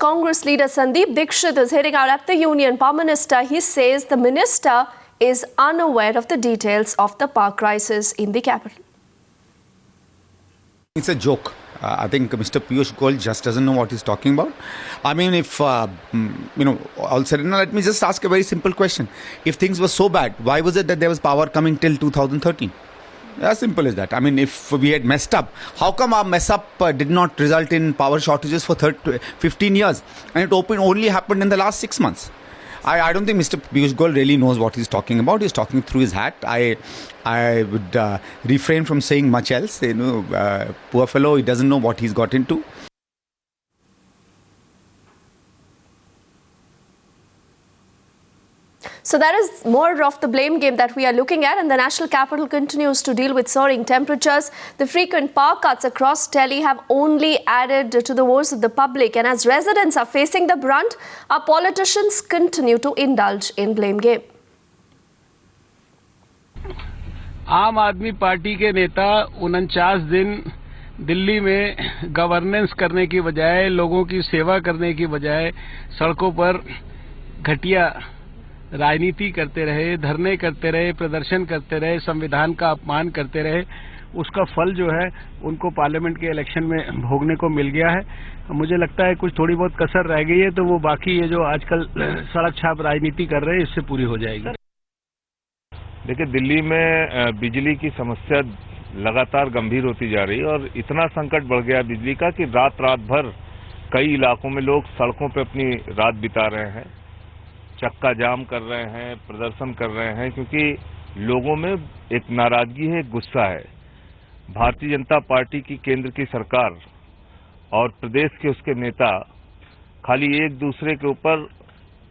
Congress leader Sandeep Dixit is heading out at the Union Power Minister. He says the minister is unaware of the details of the power crisis in the capital. It's a joke. I think Mr. Piyush Goyal just doesn't know what he's talking about. I mean, if, all said and done, let me just ask a very simple question. If things were so bad, why was it that there was power coming till 2013? As simple as that. I mean, if we had messed up, how come our mess up did not result in power shortages for 15 years? And it only happened in the last 6 months. I don't think Mr. Piyush Goyal really knows what he's talking about. He's talking through his hat. I would refrain from saying much else. Poor fellow, he doesn't know what he's got into. So that is more of the blame game that we are looking at, and the national capital continues to deal with soaring temperatures. The frequent power cuts across Delhi have only added to the woes of the public, and as residents are facing the brunt, our politicians continue to indulge in blame game. आम आदमी party के नेता 49 दिन दिल्ली में governance करने की बजाय, लोगों की सेवा करने की बजाय सड़कों पर घटिया राजनीति करते रहे, धरने करते रहे, प्रदर्शन करते रहे, संविधान का अपमान करते रहे। उसका फल जो है उनको पार्लियामेंट के इलेक्शन में भोगने को मिल गया है। मुझे लगता है कुछ थोड़ी बहुत कसर रह गई है, तो वो बाकी ये जो आजकल सड़क छाप राजनीति कर रहे हैं, इससे पूरी हो जाएगी। देखिए, दिल्ली में बिजली की समस्या लगातार गंभीर होती जा रही है और इतना संकट बढ़ गया बिजली का कि रात भर कई इलाकों में लोग सड़कों पर अपनी रात बिता रहे हैं, चक्का जाम कर रहे हैं, प्रदर्शन कर रहे हैं, क्योंकि लोगों में एक नाराजगी है, एक गुस्सा है। भारतीय जनता पार्टी की केंद्र की सरकार और प्रदेश के उसके नेता खाली एक दूसरे के ऊपर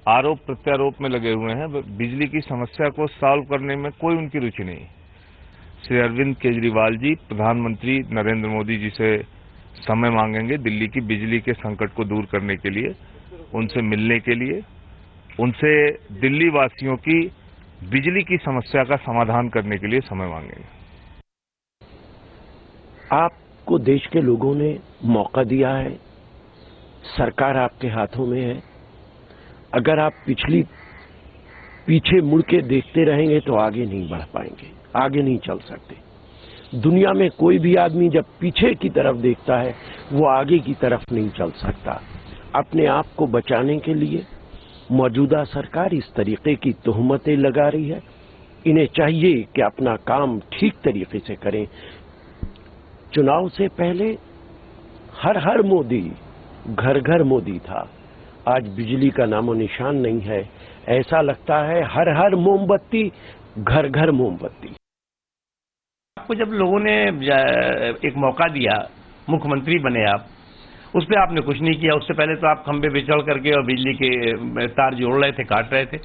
आरोप प्रत्यारोप में लगे हुए हैं। बिजली की समस्या को सॉल्व करने में कोई उनकी रुचि नहीं। श्री अरविंद केजरीवाल जी प्रधानमंत्री नरेंद्र मोदी जी से समय मांगेंगे दिल्ली की बिजली के संकट को दूर करने के लिए, उनसे मिलने के लिए, उनसे दिल्ली वासियों की बिजली की समस्या का समाधान करने के लिए समय मांगेंगे। आपको देश के लोगों ने मौका दिया है, सरकार आपके हाथों में है। अगर आप पीछे मुड़ के देखते रहेंगे तो आगे नहीं बढ़ पाएंगे, आगे नहीं चल सकते। दुनिया में कोई भी आदमी जब पीछे की तरफ देखता है वो आगे की तरफ नहीं चल सकता। अपने आप को बचाने के लिए मौजूदा सरकार इस तरीके की तोहमतें लगा रही है। इन्हें चाहिए कि अपना काम ठीक तरीके से करें। चुनाव से पहले हर मोदी, घर घर मोदी था। आज बिजली का नामो निशान नहीं है। ऐसा लगता है हर मोमबत्ती, घर घर मोमबत्ती। आपको जब लोगों ने एक मौका दिया, मुख्यमंत्री बने आप, उस पर आपने कुछ नहीं किया। उससे पहले तो आप खंबे पे चढ़ करके और बिजली के तार जोड़ रहे थे, काट रहे थे।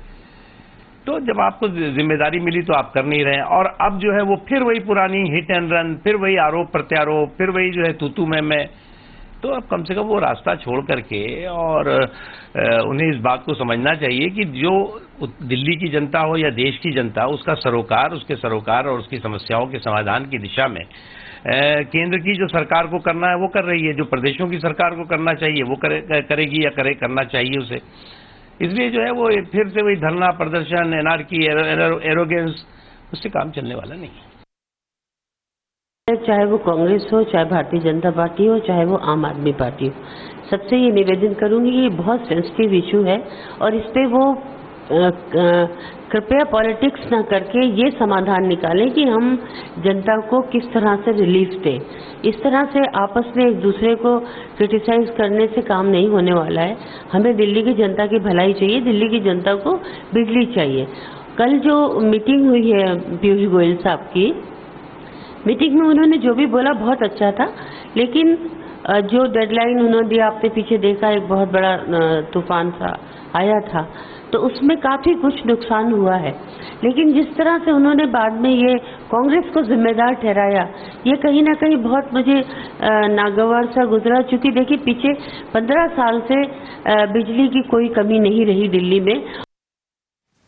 तो जब आपको जिम्मेदारी मिली तो आप कर नहीं रहे हैं, और अब जो है वो फिर वही पुरानी हिट एंड रन, फिर वही आरोप प्रत्यारोप, फिर वही जो है तू मैं। तो अब कम से कम वो रास्ता छोड़ करके और उन्हें इस बात को समझना चाहिए कि जो दिल्ली की जनता हो या देश की जनता, उसका सरोकार, उसके सरोकार और उसकी समस्याओं के समाधान की दिशा में केंद्र की जो सरकार को करना है वो कर रही है। जो प्रदेशों की सरकार को करना चाहिए वो करेगी या करना चाहिए उसे। इसलिए जो है वो फिर से वही धरना प्रदर्शन, एनार्की, एरोगेंस, उससे काम चलने वाला नहीं है। चाहे वो कांग्रेस हो, चाहे भारतीय जनता पार्टी हो, चाहे वो आम आदमी पार्टी हो, सबसे ये निवेदन करूंगी कि ये बहुत सेंसिटिव इशू है और इस पे वो कृपया पॉलिटिक्स ना करके ये समाधान निकालें कि हम जनता को किस तरह से रिलीफ दें। इस तरह से आपस में एक दूसरे को क्रिटिसाइज करने से काम नहीं होने वाला है। हमें दिल्ली की जनता की भलाई चाहिए, दिल्ली की जनता को बिजली चाहिए। कल जो मीटिंग हुई है पीयूष गोयल साहब की, मीटिंग में उन्होंने जो भी बोला बहुत अच्छा था, लेकिन जो डेडलाइन उन्होंने दिया, आपने पीछे देखा एक बहुत बड़ा तूफान सा आया था, तो उसमें काफी कुछ नुकसान हुआ है। लेकिन जिस तरह से उन्होंने बाद में ये कांग्रेस को जिम्मेदार ठहराया, ये कहीं ना कहीं बहुत मुझे नागवार सा गुजरा। चूंकि देखिए पीछे 15 साल से बिजली की कोई कमी नहीं रही दिल्ली में,